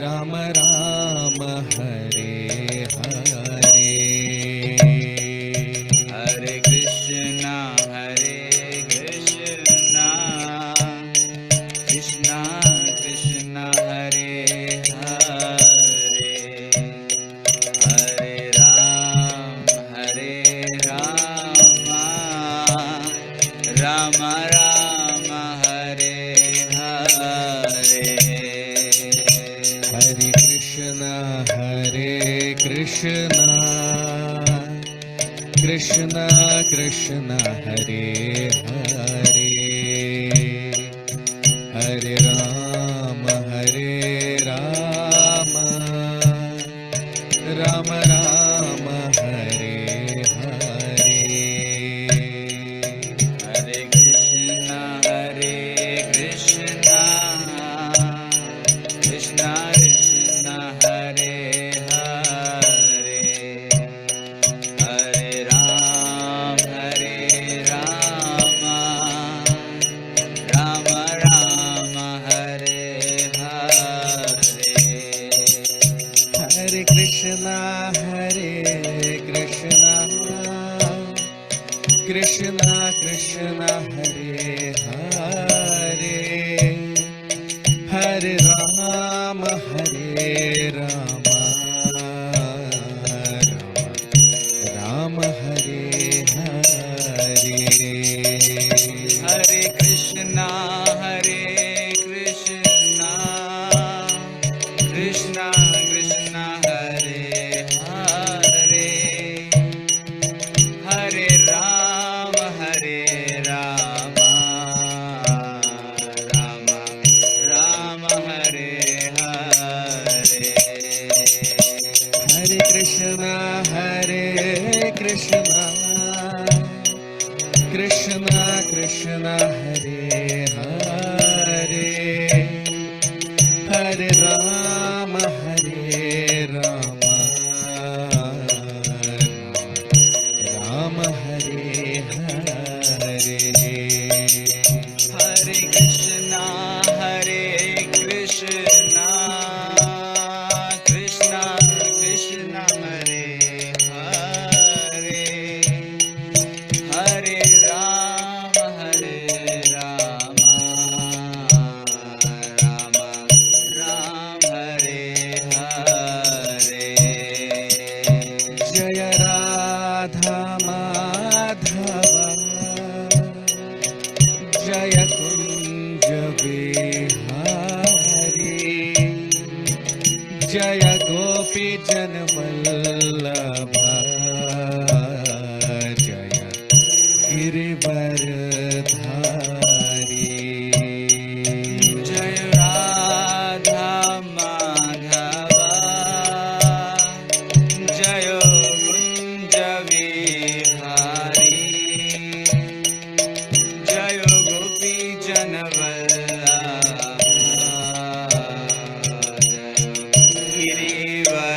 राम राम हरे हरे, हरे कृष्णा कृष्णा कृष्णा हरे हरे, हरे राम राम राम हरे हरे, हरे कृष्णा कृष्णा कृष्णा हरे हरे, हरे राम राम राम हरे हरे, हरे कृष्णा कृष्णा कृष्णा हरे हरे, हरे राम राम राम हरे हरे, हरे कृष्णा कृष्णा कृष्णा हरे हरे, हरे राम राम हरे हरे, हरे कृष्णा कृष्णा कृष्णा हरे हरे, हरे राम राम हरे हरे, हरे कृष्णा कृष्णा कृष्णा हरे हरे, हरे राम राम हरे हरे, हरे कृष्णा कृष्णा कृष्णा हरे हरे, हरे राम राम हरे हरे, जय राधा माधव जय कुंज बिहारी, जय गोपी जन वल्लभ, जय गिरिवरधारी, जय राधा माधव जय कुंज विहारी, जय गोपी जन वल्लभ, जय Girivardhari,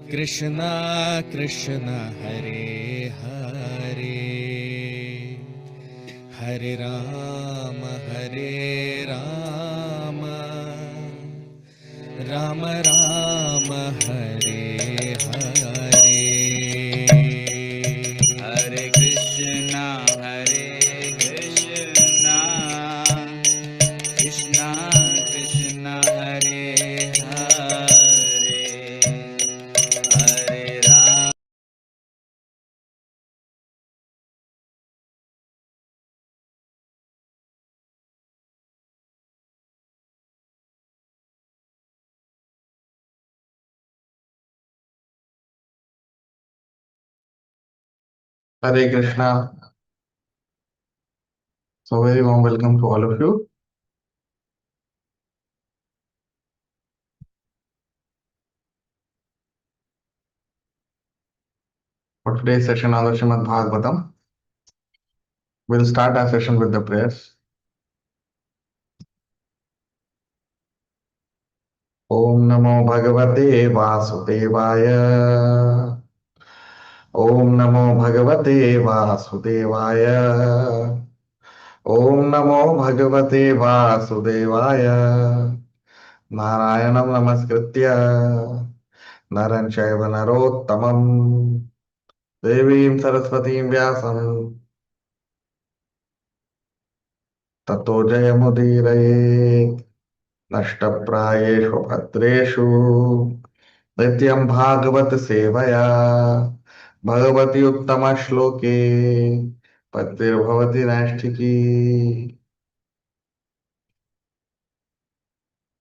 Krishna Krishna Hare Hare Hare Rama Rama Rama Hare Hare Hare Krishna Krishna Krishna Hare Hare Hare Rama. Hare Krishna. So very warm welcome to all of you. For today's session on the Srimad Bhagavatam, we'll start our session with the prayers. Om Namo Bhagavate Vasudevaya. Om Namo Bhagavate Vasudevaya. Om Namo Bhagavate Vasudevaya. Narayanam Namaskritya. Naran Chaiva Narottamam. Devim Saraswatim Vyasam. ततो जयमुदीरयेत् नष्टप्रायेषु भद्रेषु नित्यं भागवत सेवया भगवति उत्तमश्लोके पतिर्भवति नैष्ठिकी.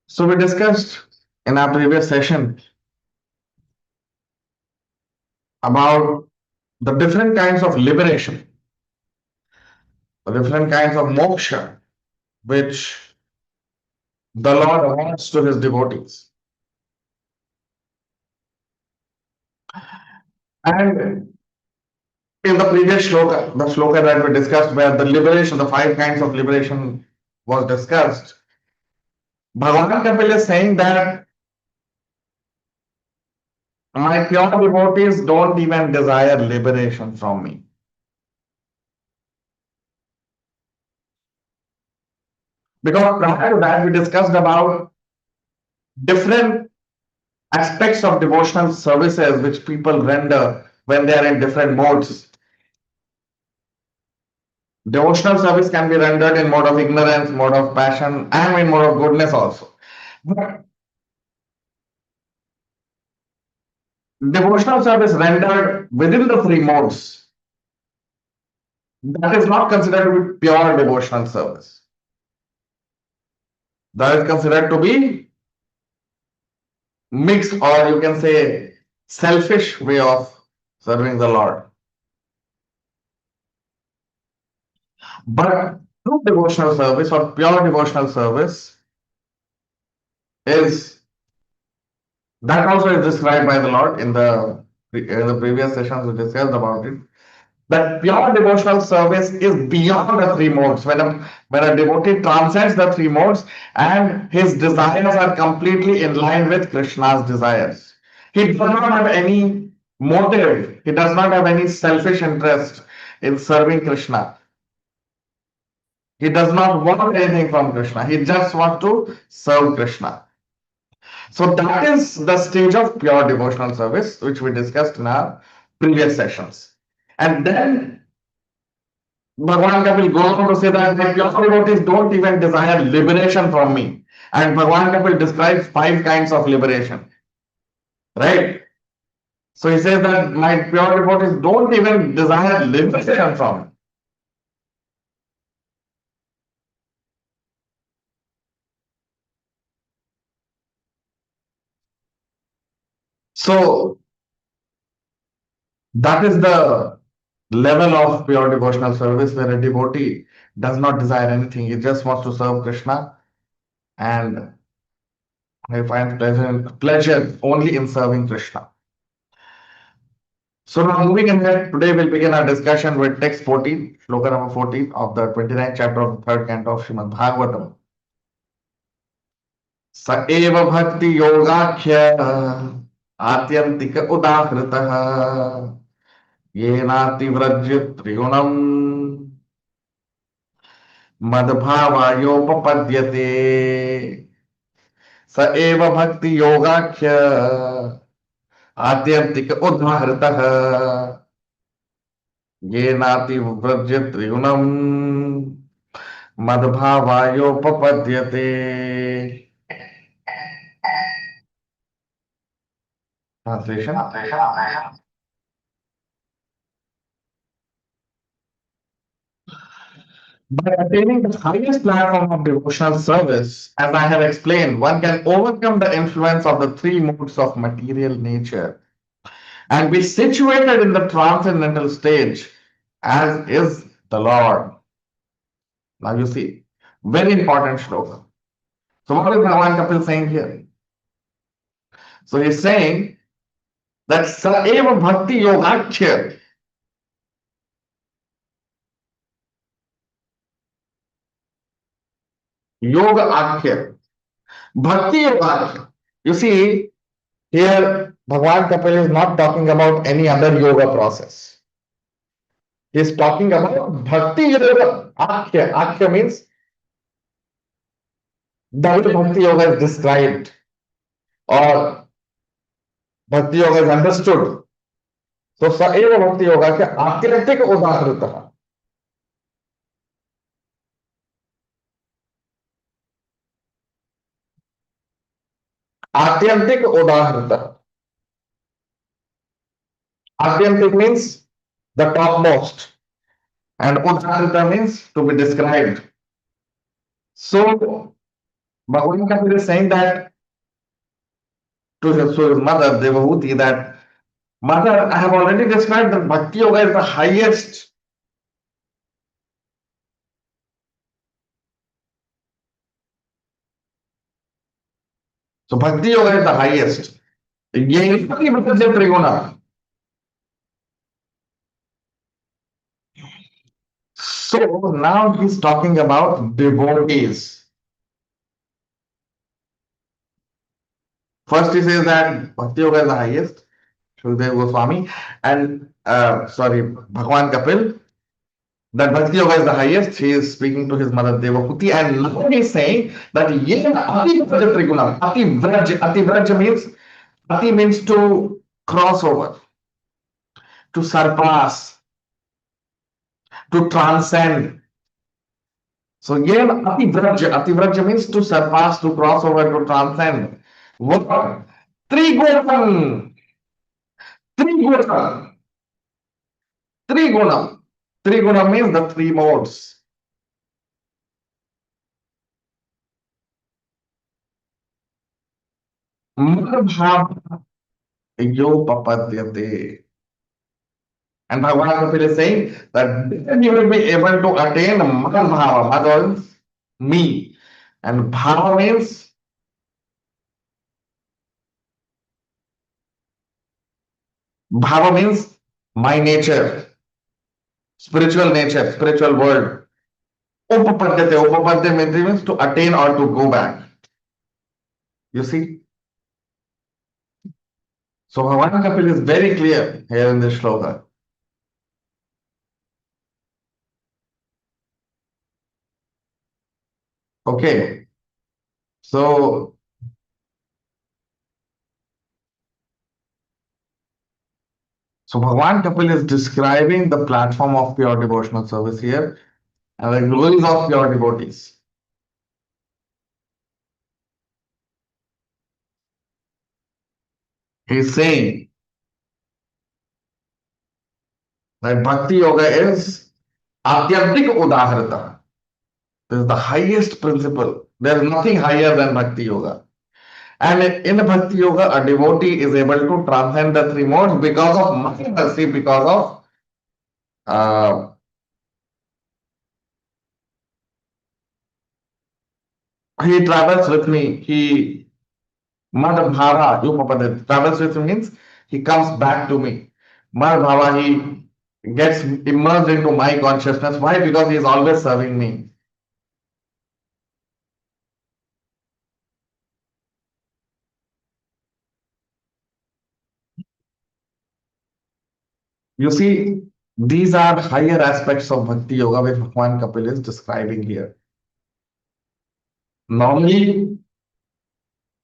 So we discussed in our previous session about the different kinds of liberation, the different kinds of moksha which the Lord wants to his devotees. And in the previous shloka, the shloka that we discussed, where the liberation, the 5 kinds of liberation was discussed, Bhagavan Kapil is saying that my pure devotees don't even desire liberation from me. Because prior to that, we discussed about different aspects of devotional services which people render when they are in different modes. Devotional service can be rendered in mode of ignorance, mode of passion, and in mode of goodness also. But devotional service rendered within the 3 modes, that is not considered to be pure devotional service. That is considered to be mixed, or you can say selfish way of serving the Lord. But true devotional service or pure devotional service is, that also is described by the Lord in the previous sessions we discussed about it. That pure devotional service is beyond the 3 modes. When a devotee transcends the 3 modes and his desires are completely in line with Krishna's desires. He does not have any motive. He does not have any selfish interest in serving Krishna. He does not want anything from Krishna. He just wants to serve Krishna. So that is the stage of pure devotional service, which we discussed in our previous sessions. And then Bhagavan will go on to say that the pure devotees don't even desire liberation from me. And Bhagavan Kapil describes 5 kinds of liberation, right? So he says that my pure devotees don't even desire liberation from it. So that is the level of pure devotional service where a devotee does not desire anything. He just wants to serve Krishna and he finds pleasure only in serving Krishna. So now moving ahead, today we'll begin our discussion with text 14, Shloka number 14 of the 29th chapter of the 3rd canto of Srimad Bhagavatam. स एव भक्ति योगाख्य आत्यंतिक उदाहृतः येनातिव्रज्य त्रिगुणम् मद्भावायोपपद्यते स एव भक्ति योगाख्य आत्यंतिक उदाहृतः येनातिव्रज्य त्रिगुणम् मद्भावायोपपद्यते. Translation. By attaining the highest platform of devotional service, as I have explained, one can overcome the influence of the 3 modes of material nature and be situated in the transcendental stage as is the Lord. Now you see, very important shloka. So what is Bhagavan Kapil saying here? So he's saying that Saeva Bhakti Yogakhya. Yoga Akhya. Bhakti Yoga. You see, here Bhagavan Kapil is not talking about any other yoga process. He is talking about Bhakti Yoga Akhya. Akhya means the way Bhakti Yoga is described or Bhakti Yoga is understood. So Saeva Bhakti Yoga ke Atyantik Udahrita. Atyantik Udahrita. Atyantik means the topmost, and Udahrita means to be described. So Bhagavan Kapil is saying that to his mother Devahuti that mother, I have already described that Bhakti Yoga is the highest. So Bhakti Yoga is the highest. Ye Triguna. So now he's talking about devotees. First he says that Bhakti Yoga is the highest, Shukdev Goswami, and Bhagavan Kapil, that Bhakti Yoga is the highest. He is speaking to his mother Devahuti, and now he is saying that Ati Triguna. Ati Vraj means Ati means to cross over, to surpass, to transcend. So again, Ati Vraj means to surpass, to cross over, to transcend. What? Trigunam. Trigunam. Trigunam. Trigunam means the 3 modes. Madhava yopapadyate. And Bhagavan Kapil is saying that then you will be able to attain Madhava. Madhava means me. And Bhava means my nature, spiritual nature, spiritual world. Upapadyate means to attain or to go back. You see? So Bhagavan Kapil is very clear here in this shloka. Okay. So Bhagavan Kapil is describing the platform of pure devotional service here and the glories of pure devotees. He's saying that Bhakti Yoga is Atyadhik Udaharata. This is the highest principle. There is nothing higher than Bhakti Yoga. And in Bhakti Yoga, a devotee is able to transcend the three modes because of my mercy, because of he travels with me. He Madhbhava, Yupapada, travels with me means he comes back to me. Madhbhava, he gets immersed into my consciousness. Why? Because he is always serving me. You see, these are higher aspects of Bhakti Yoga which Bhagwan Kapil is describing here. Normally,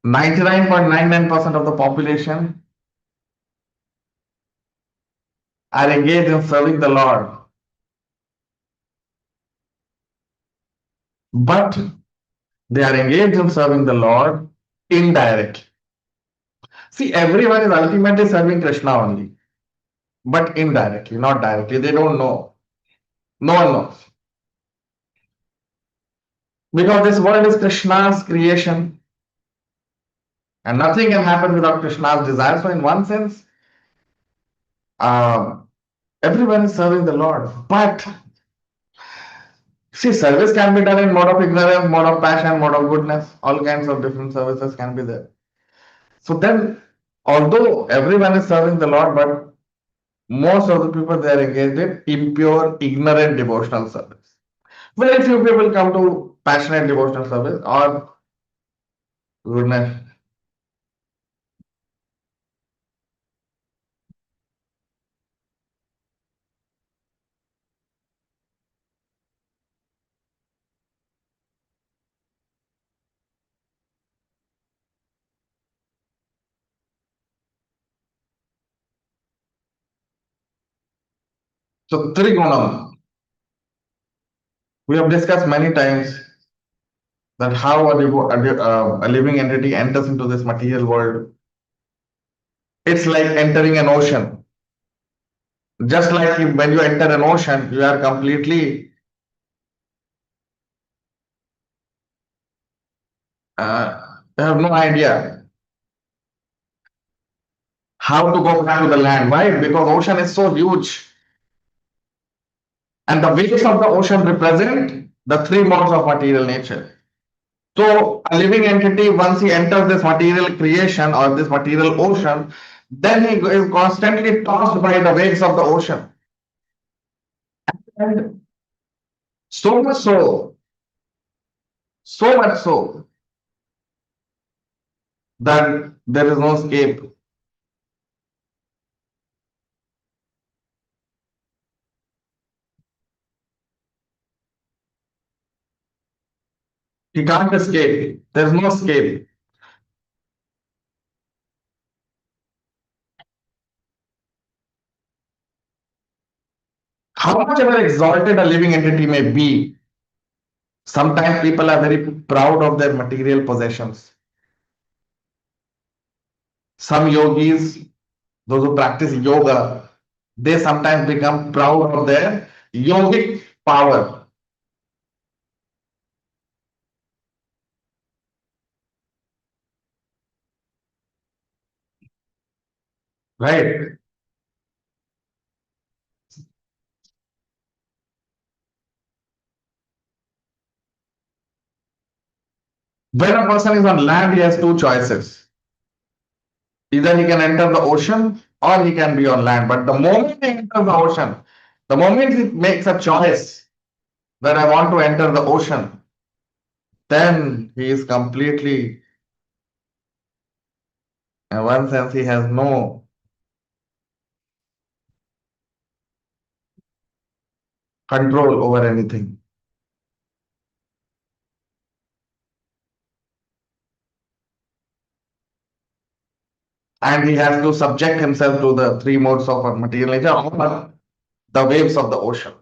99.99% of the population are engaged in serving the Lord. But they are engaged in serving the Lord indirectly. See, everyone is ultimately serving Krishna only, but indirectly, not directly. They don't know. No one knows. Because this world is Krishna's creation and nothing can happen without Krishna's desire. So, in one sense, uh, everyone is serving the Lord. But see, service can be done in mode of ignorance, mode of passion, mode of goodness. All kinds of different services can be there. So then, although everyone is serving the Lord, but most of the people they are engaged in impure, ignorant devotional service. Very few people come to passionate devotional service or goodness. So Trigunam, we have discussed many times that how a living entity enters into this material world. It's like entering an ocean. Just like when you enter an ocean, you are completely you have no idea how to go back to the land. Why? Because ocean is so huge. And the waves of the ocean represent the three modes of material nature. So a living entity, once he enters this material creation or this material ocean, then he is constantly tossed by the waves of the ocean. And so much so, so much so that there is no escape. He can't escape. There is no escape. How much ever exalted a living entity may be, sometimes people are very proud of their material possessions. Some yogis, those who practice yoga, they sometimes become proud of their yogic power, right? When a person is on land, he has two choices. Either he can enter the ocean or he can be on land. But the moment he enters the ocean, the moment he makes a choice that I want to enter the ocean, then he is completely, in one sense, he has no control over anything. And he has to subject himself to the three modes of material nature or the waves of the ocean.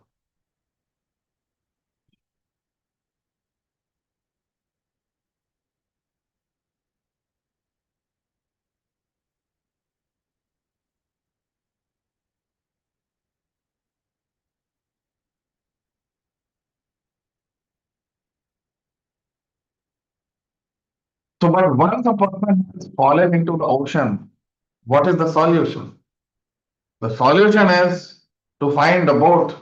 So, but once a person has fallen into the ocean, what is the solution? The solution is to find a boat.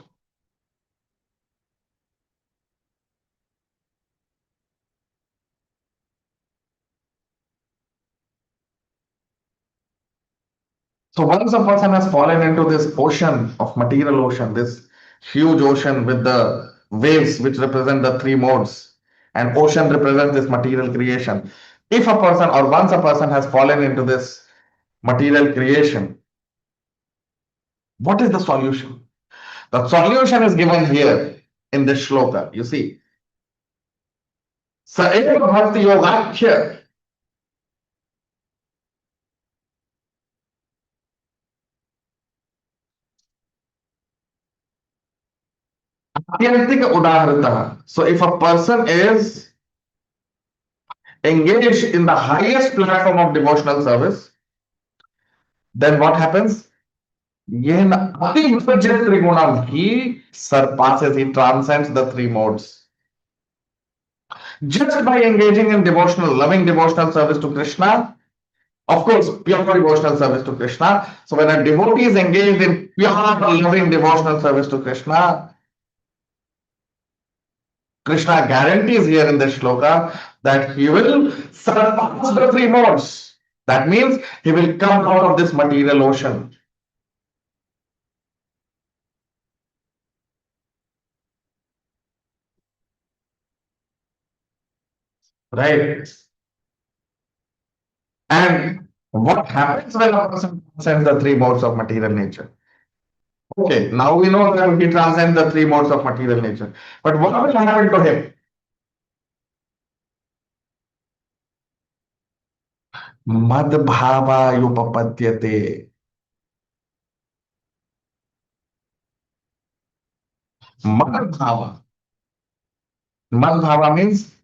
So once a person has fallen into this ocean of material ocean, this huge ocean with the waves which represent the three modes, and ocean represents this material creation. If a person or once a person has fallen into this material creation, what is the solution? The solution is given here in this shloka. You see, Saeva Bhakti Yogakhya. Atyantika Udaharita. So if a person is engaged in the highest platform of devotional service, then what happens? Yen ati vipajit trigunam. He surpasses, he transcends the three modes. Just by engaging in devotional, loving devotional service to Krishna, of course, pure devotional service to Krishna. So when a devotee is engaged in pure loving devotional service to Krishna, Krishna guarantees here in this shloka that he will surpass the three modes. That means he will come out of this material ocean. Right? And what happens when a person transcends the three modes of material nature? Okay, now we know that he transcends the three modes of material nature. But what will happen to him? Mad bhava yupapadyate. Mad bhava. Mad bhava means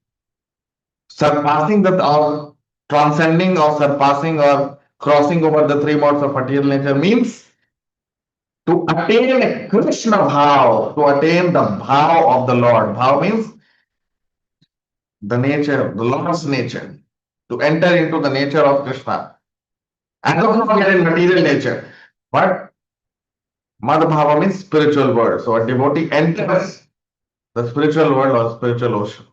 surpassing the or transcending or surpassing or crossing over the three modes of material nature means to attain a Krishna bhav, to attain the bhav of the Lord. Bhav means the nature, the Lord's nature, to enter into the nature of Krishna. As of now, we are in material nature, but Madhbhava means spiritual world. So a devotee enters the spiritual world or spiritual ocean.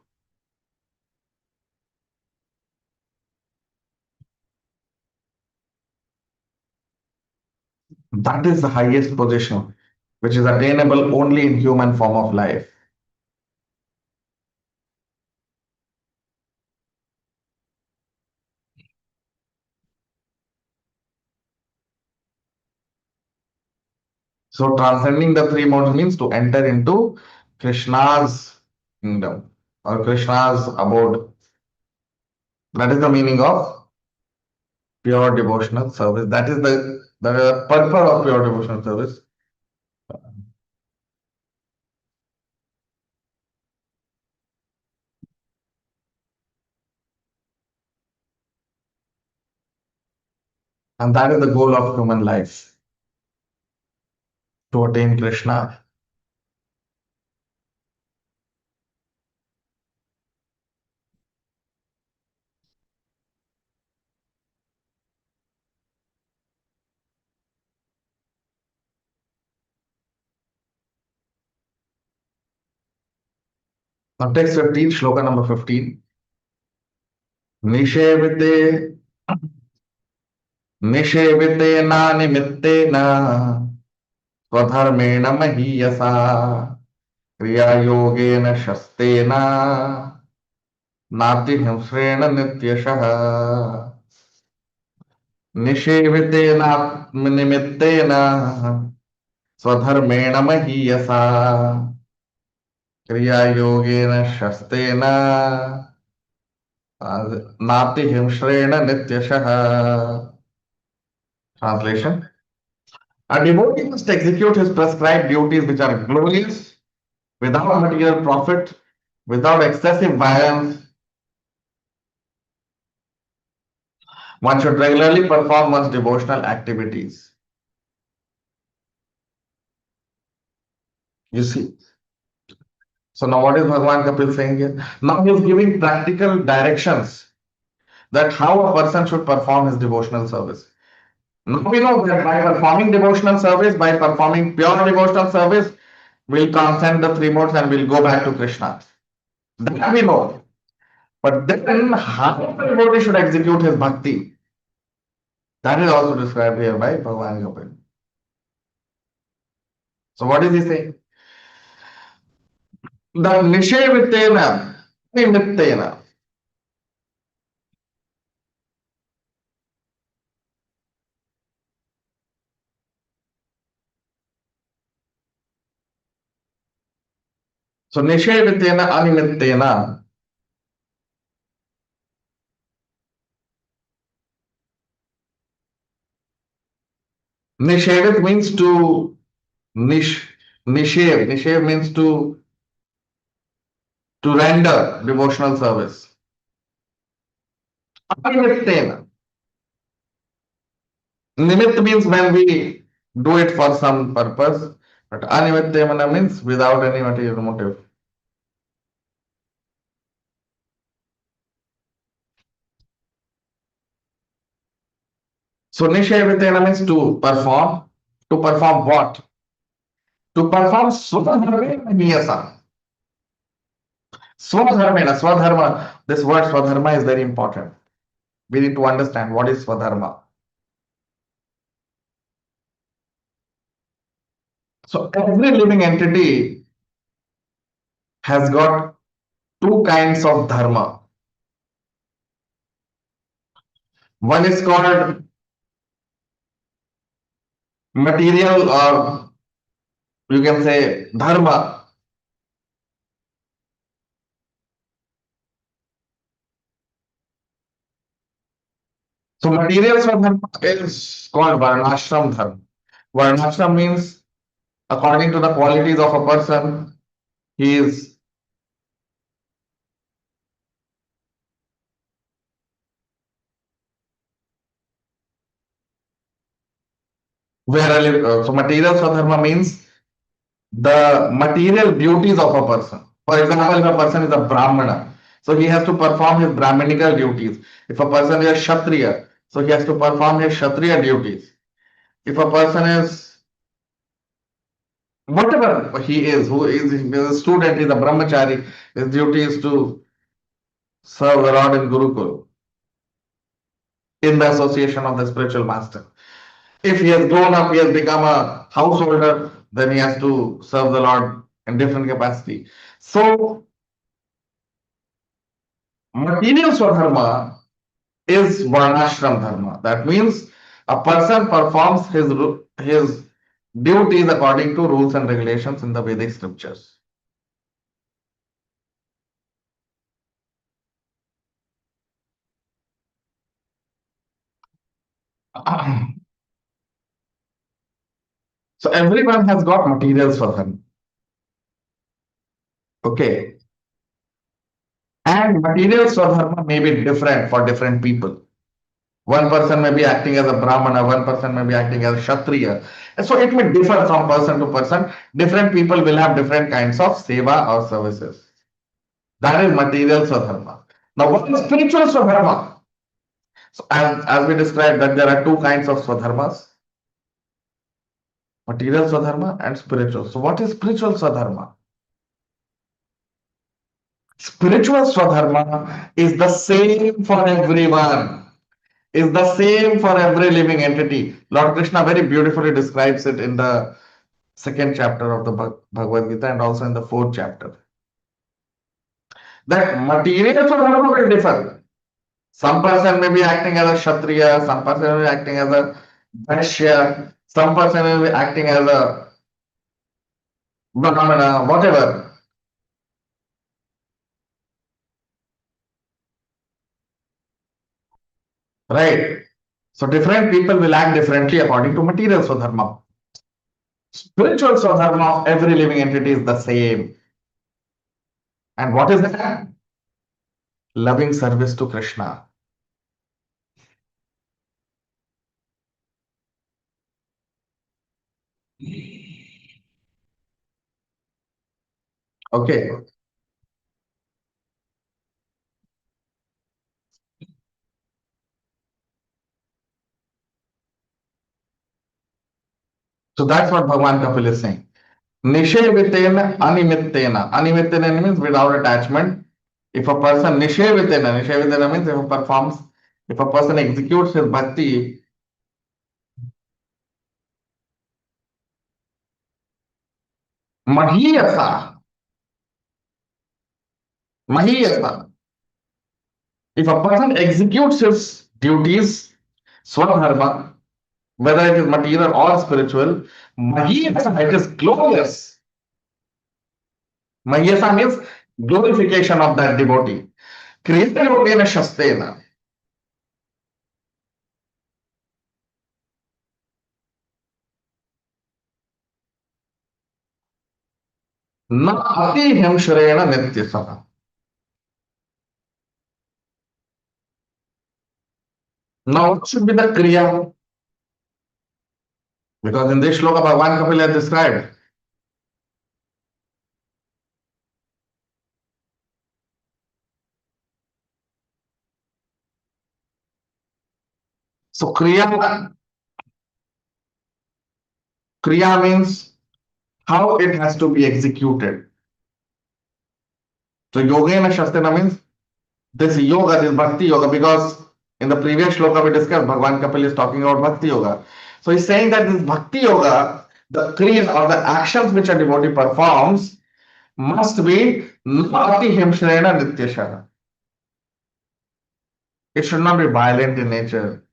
That is the highest position, which is attainable only in human form of life. So transcending the three modes means to enter into Krishna's kingdom or Krishna's abode. That is the meaning of pure devotional service. That is the purpose of pure devotional service. And that is the goal of human life, to attain Krishna. Now text 15, shloka number 15. निषेविते निषेवितेनानिमित्तेन स्वधर्मेण महीयसा क्रियायोगेन शस्तेन नातिहिंस्रेण नित्यशः निषेवितेनात्मनिमित्तेन स्वधर्मेण महीयसा क्रियायोगेन शस्तेन नातिहिंस्रेण नित्यशः. Translation: a devotee must execute his prescribed duties which are glorious, without material profit, without excessive violence. One should regularly perform one's devotional activities. You see. So now what is Bhagavan Kapil saying here? Now he is giving practical directions that how a person should perform his devotional service. Now we know that by performing devotional service, by performing pure devotional service, we'll transcend the three modes and we'll go back to Krishna. That we know. But then how the devotee should execute his bhakti, that is also described here by Bhagavan Gopal. So what is he saying? The Nishevittena, Nimittena. So Nishevittena, Animittena. Nishevit means to Nishev. Nishev means to render devotional service. Animittena. Nimitt means when we do it for some purpose, but Animatyamana means without any material motive. So Nishayavitena means to perform. To perform what? To perform Swadharma Niyasa. Swadharmena, Swadharma. This word Swadharma is very important. We need to understand what is Swadharma. So every living entity has got two kinds of dharma. One is called material, or you can say dharma. So material dharma is called varnashram dharma. Varnashram means according to the qualities of a person, he is so material dharma means the material duties of a person. For example, if a person is a Brahmana, so he has to perform his Brahminical duties. If a person is a Kshatriya, so he has to perform his Kshatriya duties. If a person is whatever he is, who is a student, is a brahmachari, his duty is to serve the Lord in Gurukul in the association of the spiritual master. If he has grown up, he has become a householder, then he has to serve the Lord in different capacity. So material swadharma is varnashram dharma. That means a person performs his duties according to rules and regulations in the Vedic scriptures. So everyone has got materials for them. Okay. And materials for dharma may be different for different people. One person may be acting as a Brahmana, one person may be acting as a Kshatriya. And so it may differ from person to person. Different people will have different kinds of seva or services. That is material swadharma. Now, what is spiritual swadharma? So, as we described, that there are two kinds of swadharmas, material swadharma and spiritual. So, what is spiritual swadharma? Spiritual swadharma is the same for everyone, is the same for every living entity. Lord Krishna very beautifully describes it in the second chapter of the Bhagavad Gita and also in the fourth chapter. That material dharma will differ. Some person may be acting as a Kshatriya, some person may be acting as a Vaishya, some person may be acting as a Brahmana, whatever. Right? So different people will act differently according to material swadharma. Spiritual swadharma of every living entity is the same. And what is that? Loving service to Krishna. Okay. So that's what Bhagavan Kapil is saying. Nishevitena animitena. Animitena means without attachment. If a person nishevitena means if a person executes his bhakti, mahiyasa, mahiyasa. If a person executes his duties, swadharma, whether it is material or spiritual, mahiyasa, it is glorious. Mahiyasa means glorification of that devotee. Kriyate yogena shastena. Na ati him shreyana nityasana. Now, what should be the kriya? Because in this shloka, Bhagavan Kapil has described. So, kriya means how it has to be executed. So, yogena shastena means this yoga, this bhakti yoga, because in the previous shloka we discussed, Bhagavan Kapil is talking about bhakti yoga. So, he's saying that this bhakti yoga, the kriya or the actions which a devotee performs, must be nati himshrena nityashana. It should not be violent in nature.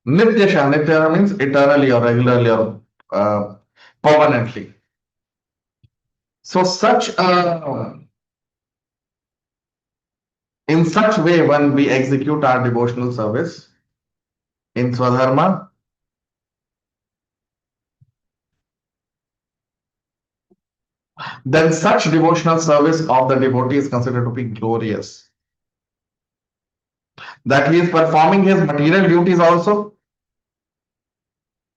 Nitya means eternally or regularly or permanently. So in such way, when we execute our devotional service in Swadharma, then such devotional service of the devotee is considered to be glorious. That he is performing his material duties also,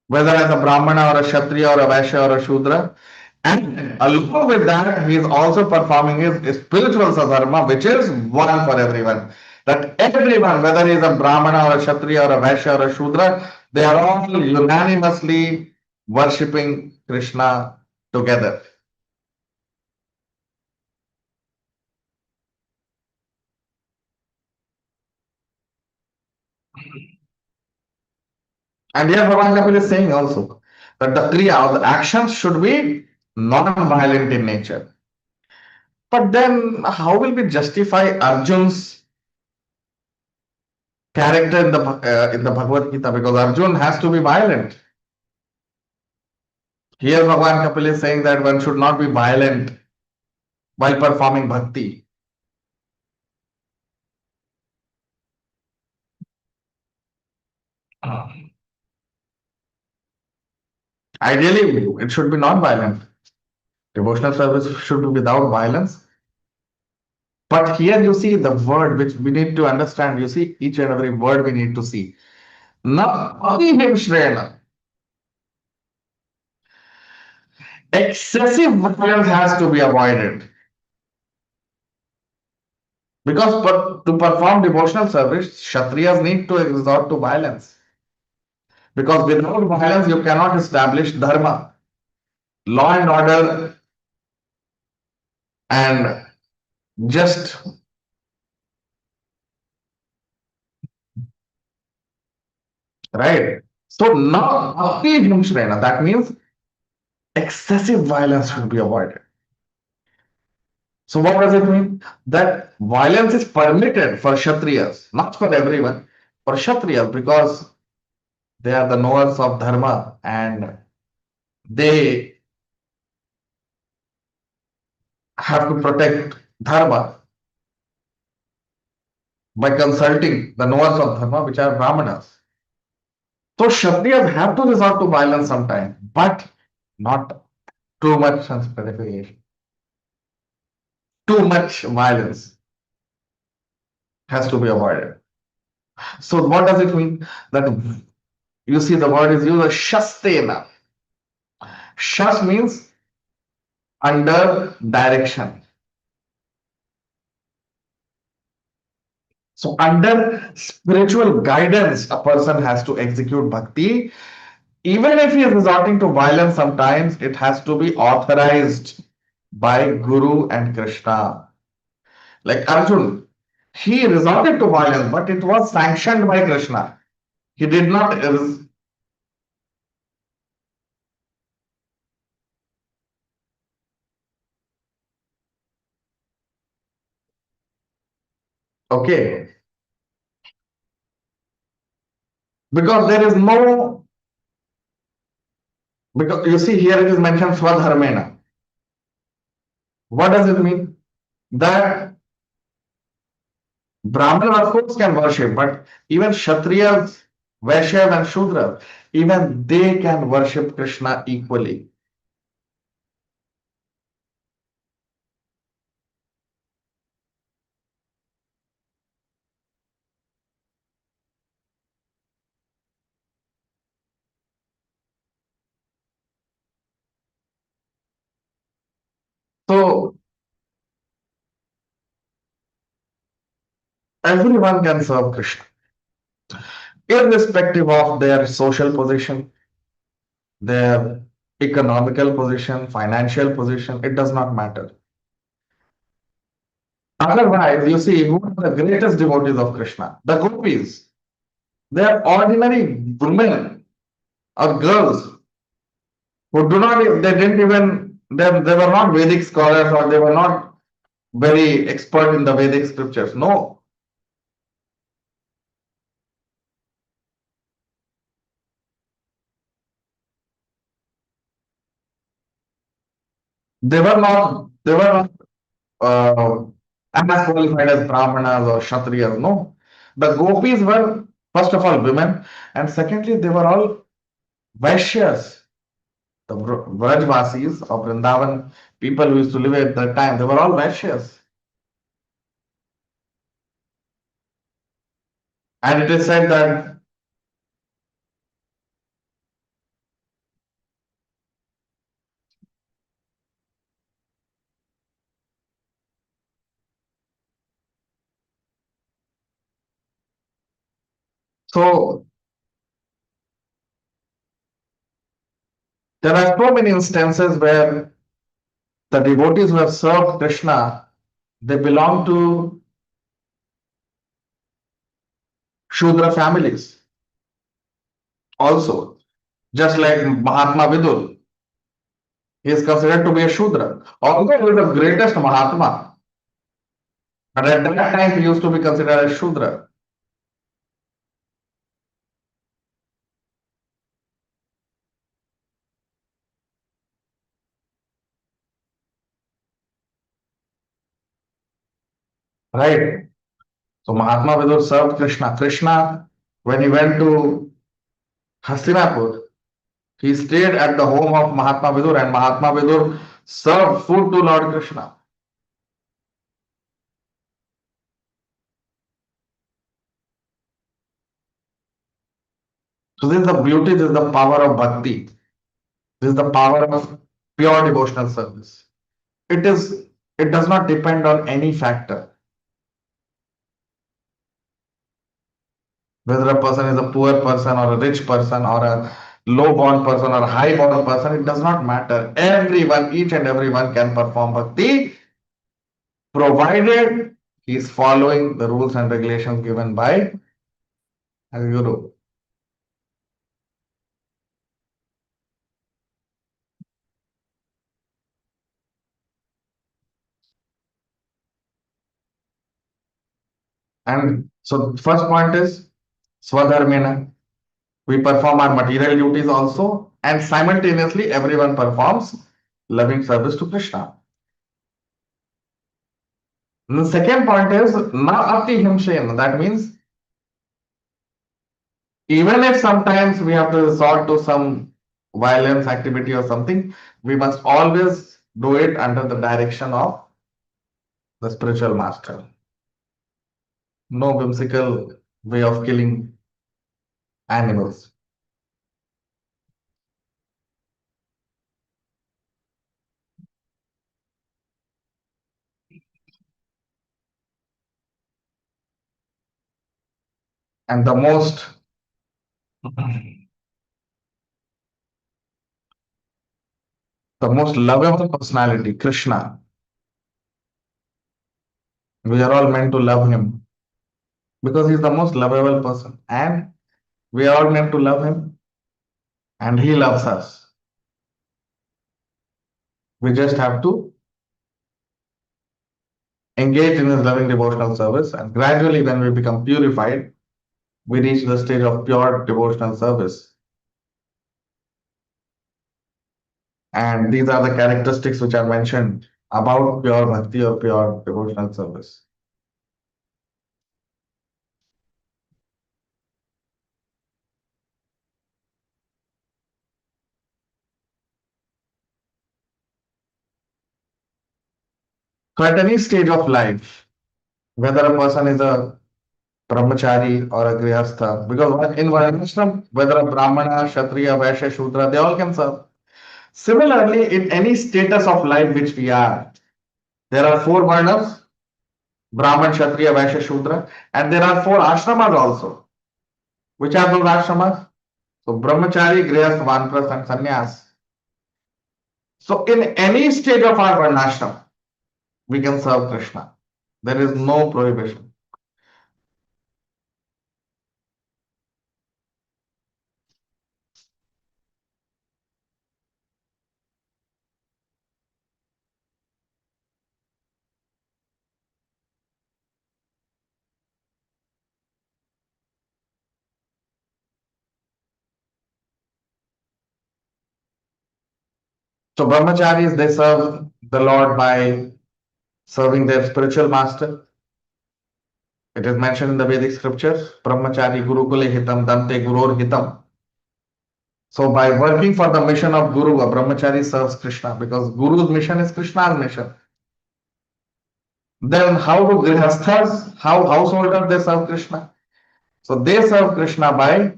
whether as a Brahmana or a Kshatriya or a Vaishya or a Shudra. And along with that, he is also performing his spiritual sadharma, which is one for everyone. That everyone, whether he is a Brahmana or a Kshatriya or a Vaishya or a Shudra, they are all unanimously worshipping Krishna together. And here Bhagavan Kapil is saying also that the kriya or the actions should be non-violent in nature. But then how will we justify Arjun's character in the Bhagavad Gita? Because Arjun has to be violent. Here Bhagavan Kapil is saying that one should not be violent while performing bhakti. Ideally, it should be non-violent. Devotional service should be without violence. But here you see the word which we need to understand. You see each and every word we need to see. Na shrena. Excessive violence has to be avoided. Because to perform devotional service, Kshatriyas need to resort to violence. Because without violence, you cannot establish dharma, law and order, and just right. So now, that means excessive violence should be avoided. So what does it mean? That violence is permitted for Kshatriyas, not for everyone, for Kshatriyas, because they are the knowers of dharma and they have to protect dharma by consulting the knowers of dharma, which are Brahmanas. So Kshatriyas have to resort to violence sometimes, but not too much specification. Too much violence has to be avoided. So what does it mean? That you see the word is used as shastena. Shas means under direction. So under spiritual guidance, a person has to execute bhakti. Even if he is resorting to violence sometimes, it has to be authorized by Guru and Krishna. Like Arjun, he resorted to violence, but it was sanctioned by Krishna. He did not. Okay, because there is no. Because you see here it is mentioned Swadharmena. What does it mean? That Brahmanas of course can worship, but even Kshatriyas, Vaishyas and Shudras, even they can worship Krishna equally. So everyone can serve Krishna, irrespective of their social position, their economical position, financial position, it does not matter. Otherwise, you see, who are the greatest devotees of Krishna? The gopis. They are ordinary women or girls who do not, they didn't even, they were not Vedic scholars or they were not very expert in the Vedic scriptures. No, they were not as qualified as Brahmanas or Kshatriyas. No, the gopis were first of all women, and secondly they were all Vaishyas. The Brajvasis of Vrindavan, people who used to live at that time, they were all Vaishyas. And it is said that so there are so many instances where the devotees who have served Krishna, they belong to Shudra families also. Just like Mahatma Vidur, he is considered to be a Shudra. Although he is the greatest Mahatma, but at that time he used to be considered a Shudra. Right? So Mahatma Vidur served Krishna. Krishna, when he went to Hastinapur, he stayed at the home of Mahatma Vidur and Mahatma Vidur served food to Lord Krishna. So this is the beauty, this is the power of bhakti. This is the power of pure devotional service. It is, it does not depend on any factor. Whether a person is a poor person or a rich person or a low born person or a high born person, it does not matter. Everyone, each and everyone can perform bhakti provided he is following the rules and regulations given by a guru. And so first point is Swadharmena. We perform our material duties also, and simultaneously everyone performs loving service to Krishna. And the second point is Na Ati Himshen. That means even if sometimes we have to resort to some violence activity or something, we must always do it under the direction of the spiritual master. No whimsical way of killing animals. and the most lovable personality, Krishna. We are all meant to love him because he's the most lovable person, and we are all meant to love him, and he loves us. We just have to engage in his loving devotional service, and gradually, when we become purified, we reach the stage of pure devotional service. And these are the characteristics which are mentioned about pure bhakti or pure devotional service. So, at any stage of life, whether a person is a brahmachari or a grihastha, because in Varnashram, whether a brahmana, kshatriya, vaishya, shudra, they all can serve. Similarly, in any status of life which we are, there are four varnas, Brahman, Kshatriya, Vaishya, Shudra, and there are four ashramas also. Which are those ashramas? So, Brahmachari, Grihastha, Vanprastha, and Sannyas. So, in any stage of our varnashram, we can serve Krishna. There is no prohibition. So, Brahmacharis, they serve the Lord by serving their spiritual master. It is mentioned in the Vedic scriptures, Brahmachari Gurukule Hitam Dante Gurur Hitam. So by working for the mission of Guru, a Brahmachari serves Krishna because Guru's mission is Krishna's mission. Then how do Grihasthas, how householders they serve Krishna? So they serve Krishna by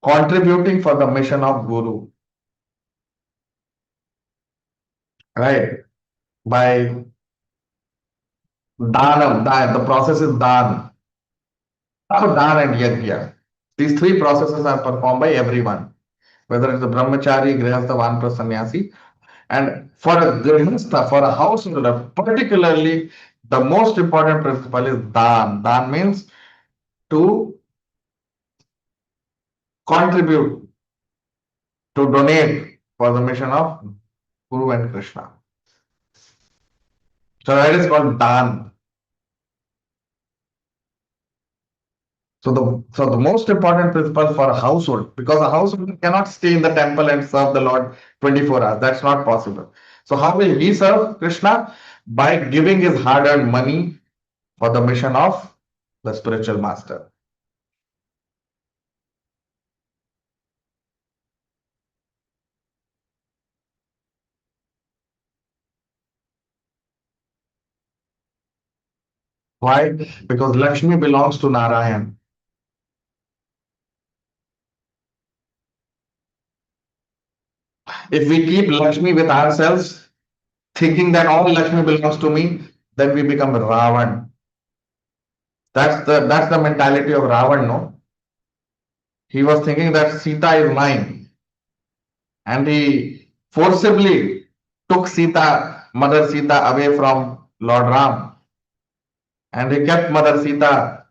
contributing for the mission of Guru, right? By Danam, the process is Dan. Dan and Yajna. These three processes are performed by everyone, whether it's a brahmachari, grihastha, vanprastha, sannyasi. And for a grihastha, for a householder, particularly, the most important principle is Dan. Dan means to contribute, to donate for the mission of Guru and Krishna. So that is called Dan. So the most important principle for a household, because a household cannot stay in the temple and serve the Lord 24 hours. That's not possible. So how will he serve Krishna? By giving his hard-earned money for the mission of the spiritual master. Why? Because Lakshmi belongs to Narayan. If we keep Lakshmi with ourselves, thinking that all Lakshmi belongs to me, then we become Ravan. That's the mentality of Ravan, no? He was thinking that Sita is mine, and he forcibly took Sita, Mother Sita, away from Lord Ram, and he kept Mother Sita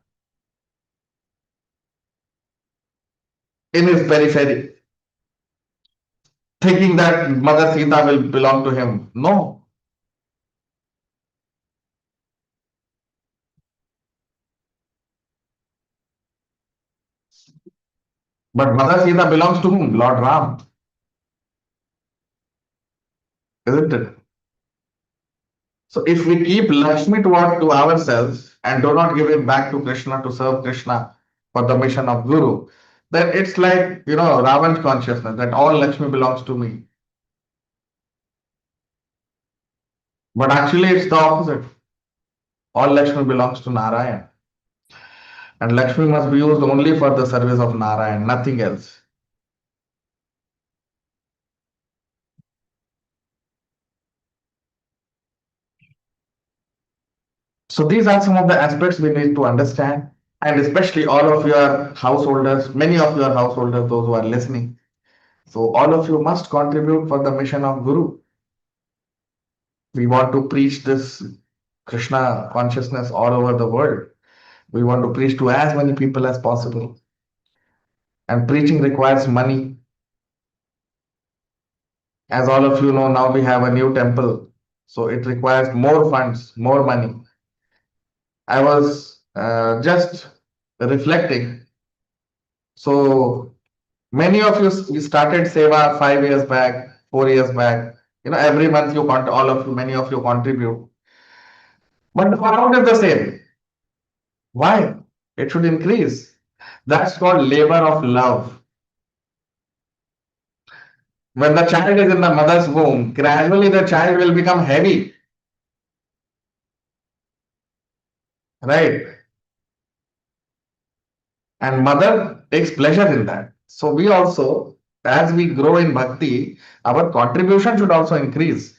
in his periphery, thinking that Mother Sita will belong to him. No, but Mother Sita belongs to whom? Lord Ram, isn't it? So if we keep Lakshmi to ourselves and do not give it back to Krishna to serve Krishna for the mission of Guru, then it's like, Ravan's consciousness that all Lakshmi belongs to me. But actually it's the opposite. All Lakshmi belongs to Narayan. And Lakshmi must be used only for the service of Narayan, nothing else. So these are some of the aspects we need to understand, and especially all of your householders, many of your householders, those who are listening. So all of you must contribute for the mission of Guru. We want to preach this Krishna consciousness all over the world. We want to preach to as many people as possible. And preaching requires money. As all of you know, now we have a new temple. So it requires more funds, more money. I was just reflecting. So many of you started Seva 5 years back, 4 years back. Every month all of you, many of you contribute. But the amount is the same. Why? It should increase. That's called labor of love. When the child is in the mother's womb, gradually the child will become heavy, right? And mother takes pleasure in that. So we also, as we grow in bhakti, our contribution should also increase.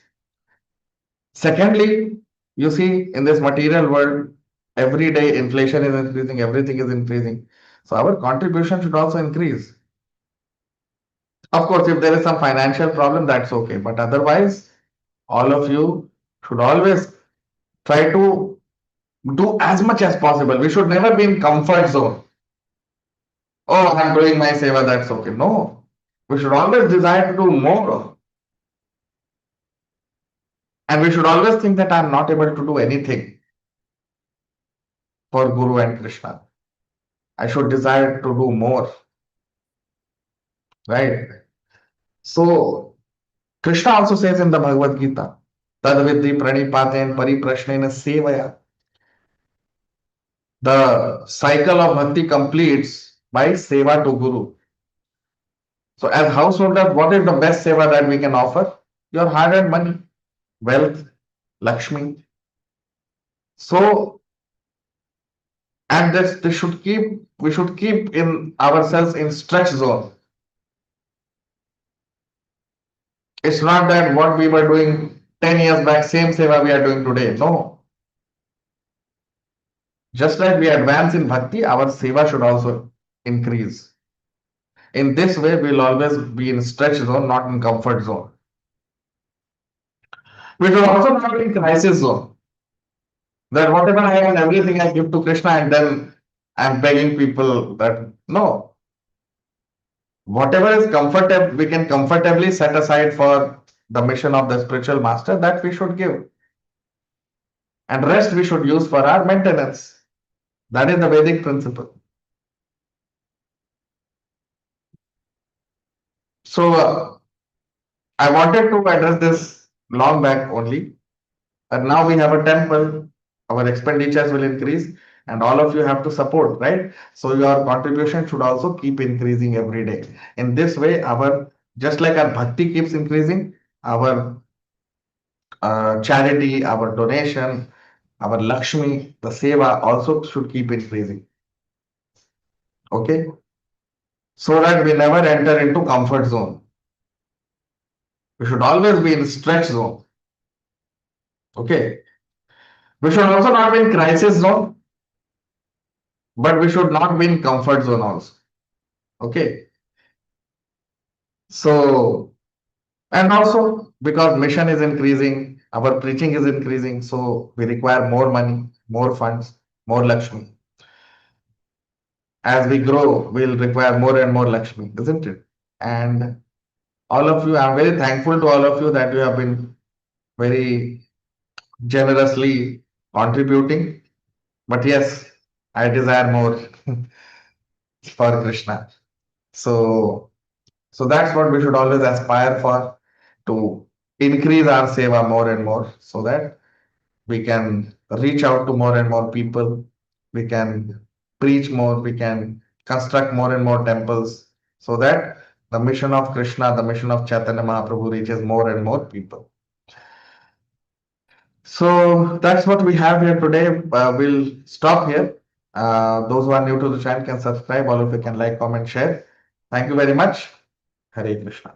Secondly, you see in this material world, every day inflation is increasing, everything is increasing. So our contribution should also increase. Of course, if there is some financial problem, that's okay. But otherwise, all of you should always try to do as much as possible. We should never be in comfort zone. Oh, I'm doing my seva, that's okay. No, we should always desire to do more. And we should always think that I'm not able to do anything for Guru and Krishna. I should desire to do more. Right? So Krishna also says in the Bhagavad Gita, Tadvidhi pranipaten pariprashnena sevaya. The cycle of bhakti completes by seva to Guru. So as householder, what is the best seva that we can offer? Your hard-earned money, wealth, Lakshmi. So, and we should keep in ourselves in stretch zone. It's not that what we were doing 10 years back, same seva we are doing today. No. Just like we advance in bhakti, our seva should also increase. In this way, we'll always be in stretch zone, not in comfort zone. We should also not be in crisis zone. That whatever I have, everything I give to Krishna, and then I'm begging people that no. Whatever is comfortable, we can comfortably set aside for the mission of the spiritual master, that we should give. And rest we should use for our maintenance. That is the Vedic principle. So I wanted to address this long back only. And now we have a temple, our expenditures will increase, and all of you have to support, right? So your contribution should also keep increasing every day. In this way, just like our bhakti keeps increasing, our charity, our donation, our Lakshmi, the seva also should keep increasing. Okay? So that we never enter into comfort zone. We should always be in stretch zone. Okay? We should also not be in crisis zone, but we should not be in comfort zone also. Okay? So, and also because mission is increasing, our preaching is increasing, so we require more money, more funds, more Lakshmi. As we grow, we'll require more and more Lakshmi, isn't it? And all of you, I'm very thankful to all of you that you have been very generously contributing. But yes, I desire more for Krishna. So that's what we should always aspire for, to increase our seva more and more, so that we can reach out to more and more people. We can preach more. We can construct more and more temples, so that the mission of Krishna, the mission of Chaitanya Mahaprabhu reaches more and more people. So that's what we have here today. We'll stop here. Those who are new to the channel can subscribe. All of you can like, comment, share. Thank you very much. Hare Krishna.